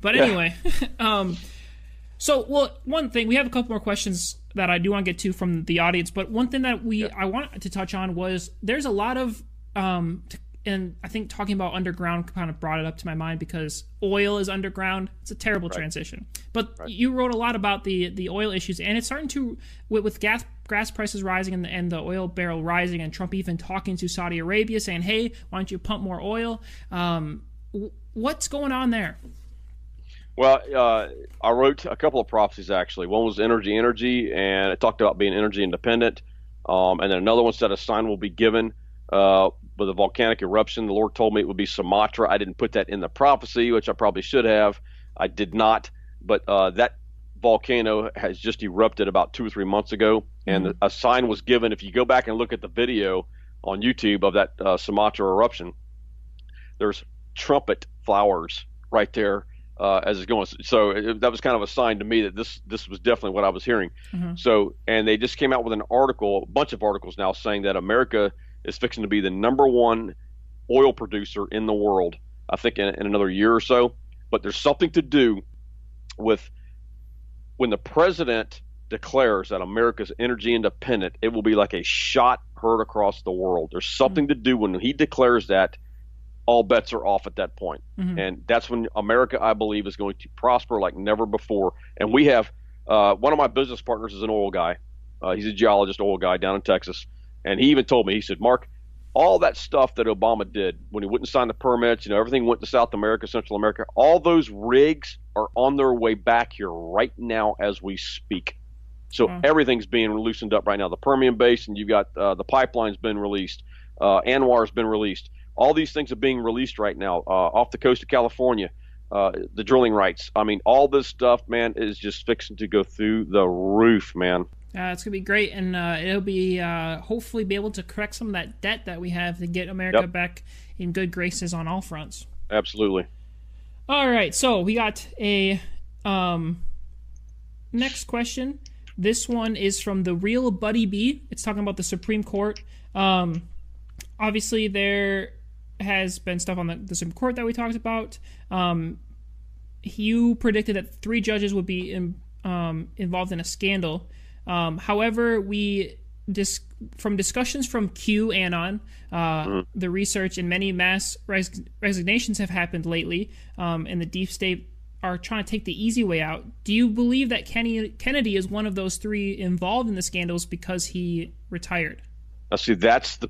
But anyway, one thing, we have a couple more questions that I do want to get to from the audience, but one thing that I wanted to touch on was there's a lot of, and I think talking about underground kind of brought it up to my mind because oil is underground. It's a terrible transition. But you wrote a lot about the oil issues, and it's starting to, with gas prices rising and the oil barrel rising, and Trump even talking to Saudi Arabia saying, hey, why don't you pump more oil? What's going on there? Well, I wrote a couple of prophecies, actually. One was energy, and it talked about being energy independent. And then another one said a sign will be given with a volcanic eruption. The Lord told me it would be Sumatra. I didn't put that in the prophecy, which I probably should have. I did not. But that volcano has just erupted about 2 or 3 months ago, and a sign was given. If you go back and look at the video on YouTube of that Sumatra eruption, there's trumpet flowers right there as it's going. So that was kind of a sign to me that this was definitely what I was hearing. So, and they just came out with an article, a bunch of articles now, saying that America is fixing to be the #1 oil producer in the world, I think in another year or so. But there's something to do with when the president declares that America's energy independent, it will be like a shot heard across the world. There's something to do when he declares that. All bets are off at that point. And that's when America, I believe, is going to prosper like never before. And we have one of my business partners is an oil guy. He's a geologist, oil guy down in Texas. And he even told me, he said, Mark, all that stuff that Obama did when he wouldn't sign the permits, everything went to South America, Central America, all those rigs are on their way back here right now as we speak. So everything's being loosened up right now. The Permian Basin, you've got the pipeline's been released. Anwar's been released. All these things are being released right now off the coast of California, the drilling rights. I mean, all this stuff, man, is just fixing to go through the roof, man. It's going to be great, and it'll be hopefully be able to correct some of that debt that we have to get America back in good graces on all fronts. Absolutely. All right, so we got a next question. This one is from the Real Buddy B. It's talking about the Supreme Court. Obviously, there has been stuff on the Supreme Court that we talked about. You predicted that 3 judges would be involved in a scandal. However, from discussions from QAnon, the research and many mass resignations have happened lately, and the deep state are trying to take the easy way out. Do you believe that Kennedy is one of those 3 involved in the scandals because he retired? Now, see, that's the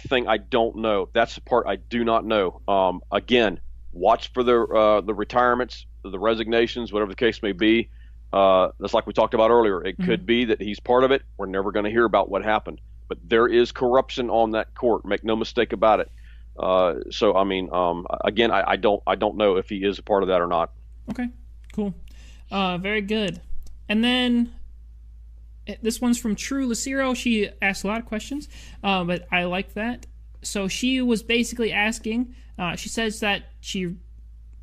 thing I don't know. That's the part I do not know. Again, watch for the retirements, the resignations, whatever the case may be. That's like we talked about earlier. It could be that he's part of it. We're never going to hear about what happened. But there is corruption on that court. Make no mistake about it. So, I mean, again, I don't know if he is a part of that or not. Okay, cool. Very good. And then this one's from True Lucero. She asked a lot of questions, but I like that. So she was basically asking, she says that she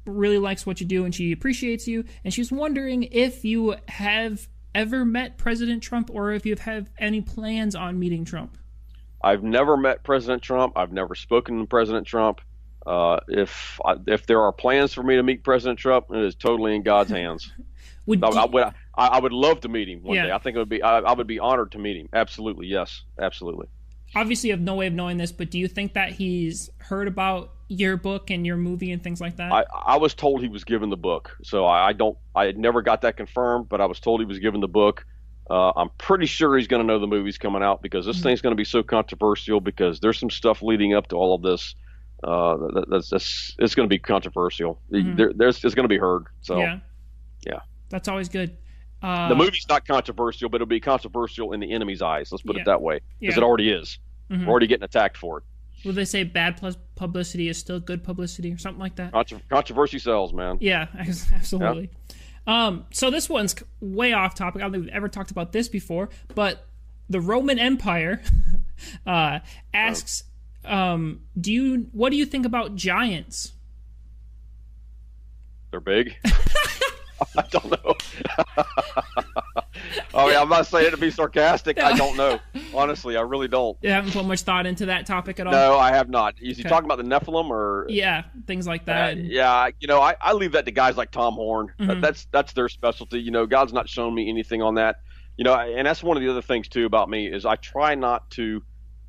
really likes what you do and she appreciates you, and she's wondering if you have ever met President Trump or if you have any plans on meeting Trump. I've never met President Trump. I've never spoken to President Trump. If there are plans for me to meet President Trump, it is totally in God's hands. I would love to meet him one day. I think it would be. I would be honored to meet him. Absolutely, yes, absolutely. Obviously, you have no way of knowing this, but do you think that he's heard about your book and your movie and things like that? I was told he was given the book, so I never got that confirmed, but I was told he was given the book. I'm pretty sure he's going to know the movie's coming out because this thing's going to be so controversial because there's some stuff leading up to all of this. It's going to be controversial. It's going to be heard. So yeah. That's always good. The movie's not controversial, but it'll be controversial in the enemy's eyes. Let's put it that way, because it already is. We're already getting attacked for it. Will they say bad publicity is still good publicity or something like that? Controversy sells, man. Yeah, absolutely. So this one's way off topic. I don't think we've ever talked about this before, but the Roman Empire asks, what do you think about giants? They're big. I don't know. I mean, I'm not saying it to be sarcastic. I don't know. Honestly, I really don't. You haven't put much thought into that topic at all? No, I have not. Is he talking about the Nephilim or? Yeah, things like that. Yeah, I leave that to guys like Tom Horn. That's their specialty. God's not shown me anything on that. And that's one of the other things too about me is I try not to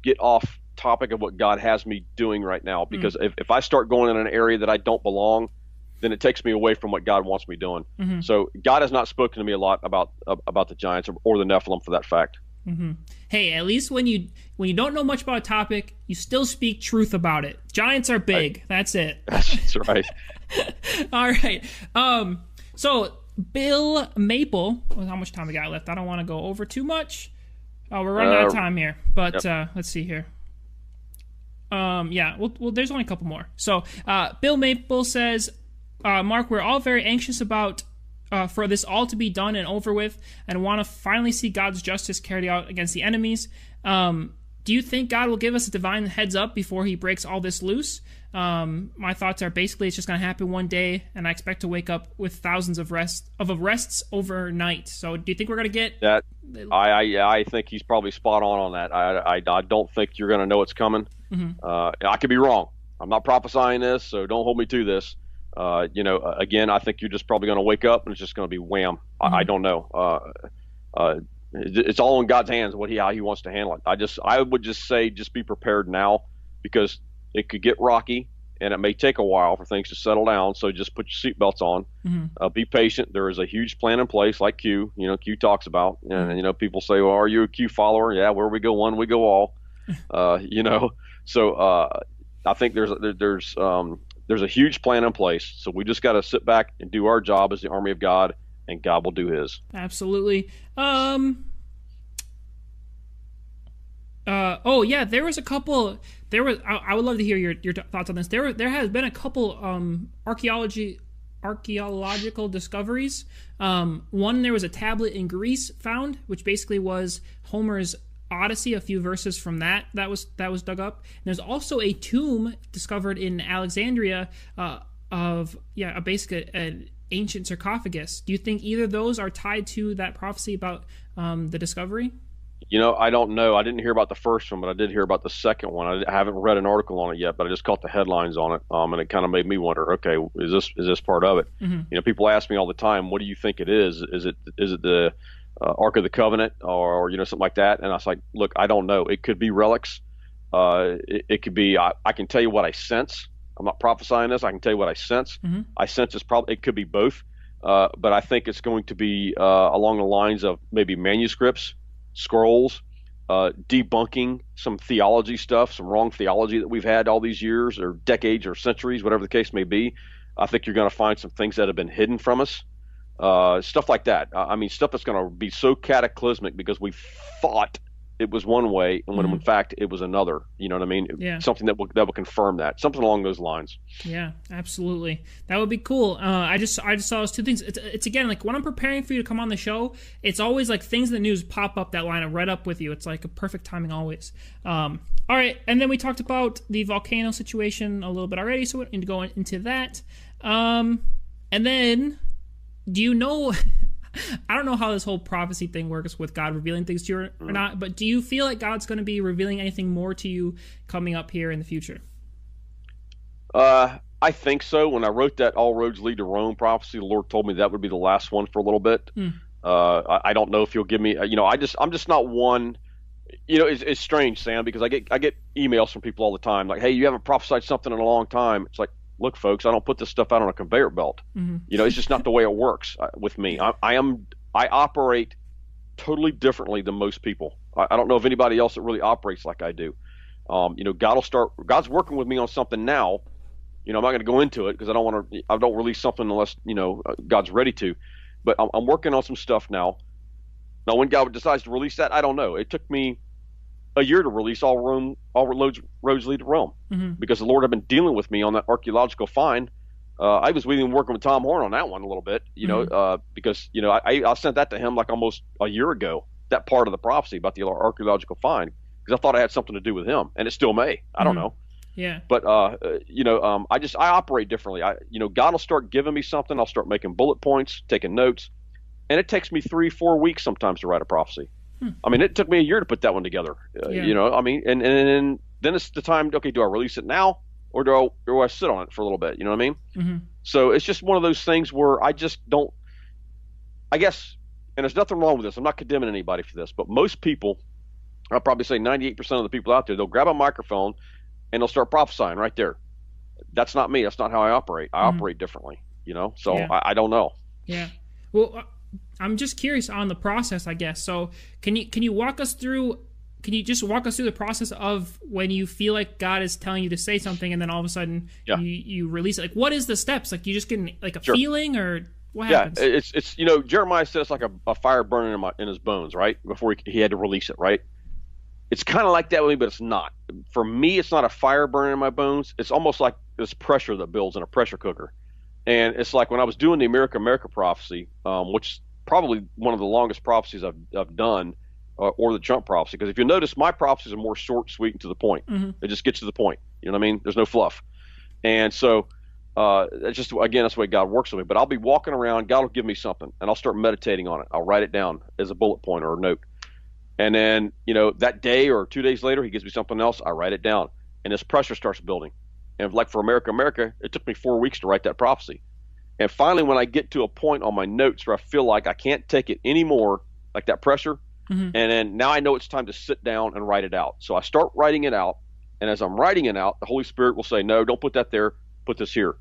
get off topic of what God has me doing right now, because if I start going in an area that I don't belong, then it takes me away from what God wants me doing. So God has not spoken to me a lot about the giants or the Nephilim for that fact. Hey, at least when you don't know much about a topic, you still speak truth about it. Giants are big. That's it. That's right. All right. So Bill Maple, how much time we got left? I don't want to go over too much. Oh, we're running out of time here, but let's see here. Yeah, well, there's only a couple more. So Bill Maple says, Mark, we're all very anxious about for this all to be done and over with, and want to finally see God's justice carried out against the enemies. Do you think God will give us a divine heads up before he breaks all this loose? My thoughts are basically it's just going to happen one day, and I expect to wake up with thousands of arrests overnight. So do you think we're going to get that? I think he's probably spot on that. I don't think you're going to know it's coming. I could be wrong. I'm not prophesying this, so don't hold me to this. Again, I think you're just probably going to wake up and it's just going to be wham. I don't know. It's all in God's hands how he wants to handle it. I would just say just be prepared now, because it could get rocky and it may take a while for things to settle down. So just put your seatbelts on. Be patient. There is a huge plan in place, like Q talks about. And people say, well, are you a Q follower? Yeah, where we go one, we go all. So I think there's a huge plan in place. So we just got to sit back and do our job as the army of God, and God will do his. Absolutely. Oh yeah, there was a couple. I would love to hear your thoughts on this. There has been a couple archaeological discoveries. One, there was a tablet in Greece found, which basically was Homer's Odyssey, a few verses from that was dug up. And there's also a tomb discovered in Alexandria of an ancient sarcophagus. Do you think either of those are tied to that prophecy about the discovery? I don't know. I didn't hear about the first one, but I did hear about the second one. I haven't read an article on it yet, but I just caught the headlines on it, and it kind of made me wonder, okay, is this part of it? People ask me all the time, what do you think it is? Is it the Ark of the Covenant or something like that? And I was like, look, I don't know. It could be relics. It could be. I can tell you what I sense. I'm not prophesying this. I can tell you what I sense. I sense it could be both, but I think it's going to be along the lines of maybe manuscripts, scrolls, debunking some theology stuff, some wrong theology that we've had all these years or decades or centuries, whatever the case may be. I think you're going to find some things that have been hidden from us. Stuff like that. Stuff that's going to be so cataclysmic because we thought it was one way, and when in fact it was another. You know what I mean? Yeah. Something that will confirm that. Something along those lines. Yeah, absolutely. That would be cool. I just saw those two things. It's again like when I'm preparing for you to come on the show, it's always like things in the news pop up that line up right up with you. It's like a perfect timing always. All right, and then we talked about the volcano situation a little bit already, so we don't need to go into that. And then, do you know? I don't know how this whole prophecy thing works with God revealing things to you or not, but do you feel like God's going to be revealing anything more to you coming up here in the future? I think so. When I wrote that All Roads Lead to Rome prophecy, the Lord told me that would be the last one for a little bit. I don't know if He'll give me, I'm just not one, it's strange, Sam, because I get emails from people all the time like, hey, you haven't prophesied something in a long time. It's like, look, folks, I don't put this stuff out on a conveyor belt. It's just not the way it works with me. I operate totally differently than most people. I don't know of anybody else that really operates like I do. God's working with me on something now. I'm not going to go into it because I don't release something unless, God's ready to, but I'm working on some stuff now. Now, when God decides to release that, I don't know. It took me a year to release all roads lead to Rome, because the Lord had been dealing with me on that archaeological find. I was even working with Tom Horn on that one a little bit, because I sent that to him like almost a year ago. That part of the prophecy about the archaeological find, because I thought it had something to do with him, and it still may. I don't know. Yeah. But I operate differently. God will start giving me something. I'll start making bullet points, taking notes. and it takes me 3-4 weeks sometimes to write a prophecy. I mean, it took me a year to put that one together. Yeah. You know, I mean, and then it's the time. Okay, do I release it now, or do I sit on it for a little bit? You know what I mean? Mm-hmm. So it's just one of those things where I just don't. I guess, and there's nothing wrong with this. I'm not condemning anybody for this, but most people, I'll probably say 98% of the people out there, they'll grab a microphone and they'll start prophesying right there. That's not me. That's not how I operate. I operate differently. You know, so Yeah. I don't know. Yeah. Well, I'm just curious on the process, I guess. So can you walk us through? Can you just walk us through the process of when you feel like God is telling you to say something, and then all of a sudden you release it? Like, what is the steps? Like, you just get like a feeling, or what happens? Yeah, it's you know, Jeremiah said it's like a fire burning in his bones, right? Before he had to release it, right? It's kind of like that with me, but it's not. For me, it's not a fire burning in my bones. It's almost like this pressure that builds in a pressure cooker. And it's like when I was doing the America prophecy, which is probably one of the longest prophecies I've done, or the Trump prophecy. Because if you notice, my prophecies are more short, sweet, and to the point. Mm-hmm. It just gets to the point. You know what I mean? There's no fluff. And so it's just, again, that's the way God works with me. But I'll be walking around, God will give me something, and I'll start meditating on it. I'll write it down as a bullet point or a note. And then, you know, that day or 2 days later, he gives me something else. I write it down. And this pressure starts building. And like for America, it took me 4 weeks to write that prophecy. And finally, when I get to a point on my notes where I feel like I can't take it anymore, like that pressure, and then now I know it's time to sit down and write it out. So I start writing it out. And as I'm writing it out, the Holy Spirit will say, no, don't put that there. Put this here.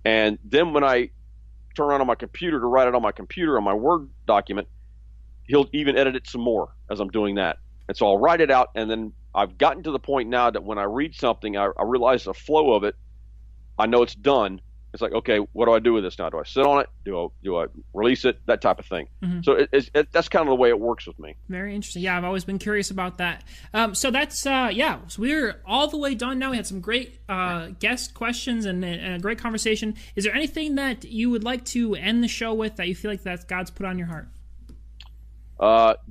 And then when I turn around on my computer to write it on my computer, on my Word document, he'll even edit it some more as I'm doing that. And so I'll write it out, and then I've gotten to the point now that when I read something, I realize the flow of it. I know it's done. It's like, okay, what do I do with this now? Do I sit on it? Do I release it? That type of thing. Mm-hmm. So that's kind of the way it works with me. Very interesting. Yeah, I've always been curious about that. So that's, so we're all the way done now. We had some great guest questions and a great conversation. Is there anything that you would like to end the show with that you feel like that God's put on your heart?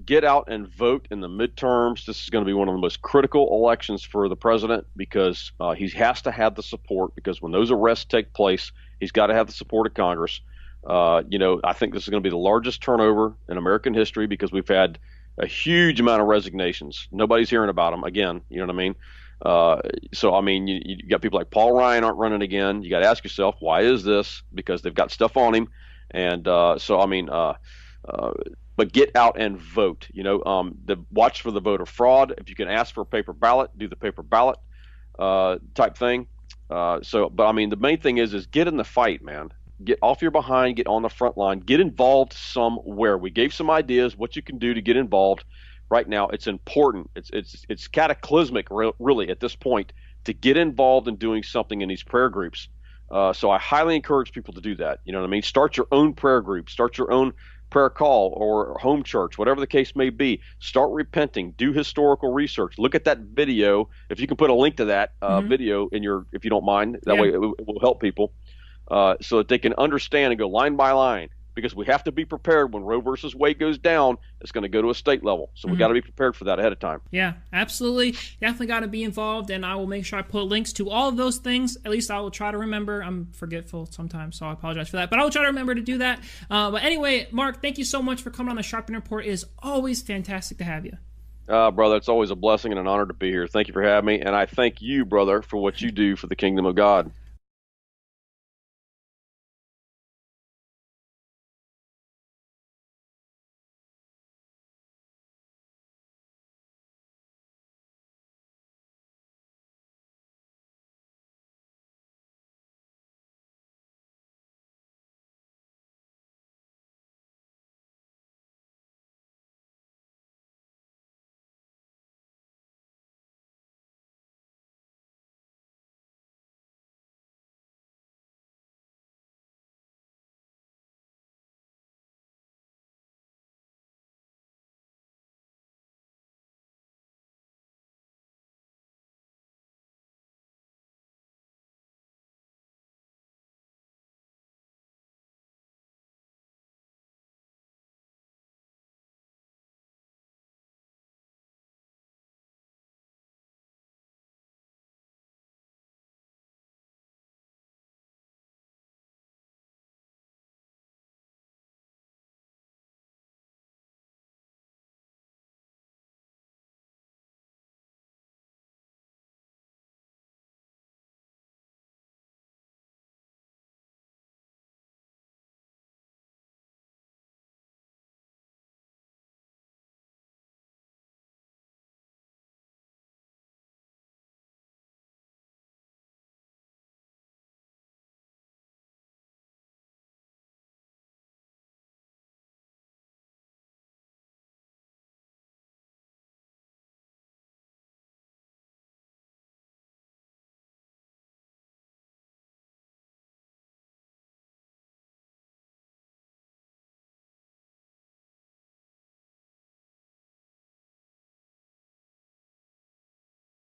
Get out and vote in the midterms. This is going to be one of the most critical elections for the president because he has to have the support, because when those arrests take place, he's got to have the support of Congress. You know, I think this is going to be the largest turnover in American history because we've had a huge amount of resignations. Nobody's hearing about them again. You know what I mean? So, I mean, you got people like Paul Ryan aren't running again. You got to ask yourself, why is this? Because they've got stuff on him. And so, I mean, but get out and vote. You know, watch for the voter fraud. If you can ask for a paper ballot, do the paper ballot type thing. But I mean, the main thing is get in the fight, man. Get off your behind, get on the front line, get involved somewhere. We gave some ideas what you can do to get involved. Right now, it's important. It's cataclysmic, really, at this point, to get involved in doing something in these prayer groups. So I highly encourage people to do that. You know what I mean? Start your own prayer group. Start your own prayer call or home church, whatever the case may be. Start repenting. Do historical research. Look at that video. If you can put a link to that video in if you don't mind, that way it will help people so that they can understand and go line by line. Because we have to be prepared when Roe versus Wade goes down. It's going to go to a state level, so we got to be prepared for that ahead of time. Yeah, absolutely. Definitely got to be involved, and I will make sure I put links to all of those things. At least I will try to remember. I'm forgetful sometimes, so I apologize for that. But I will try to remember to do that. But anyway, Mark, thank you so much for coming on the Sharpen Report. It is always fantastic to have you. Brother, it's always a blessing and an honor to be here. Thank you for having me, and I thank you, brother, for what you do for the kingdom of God.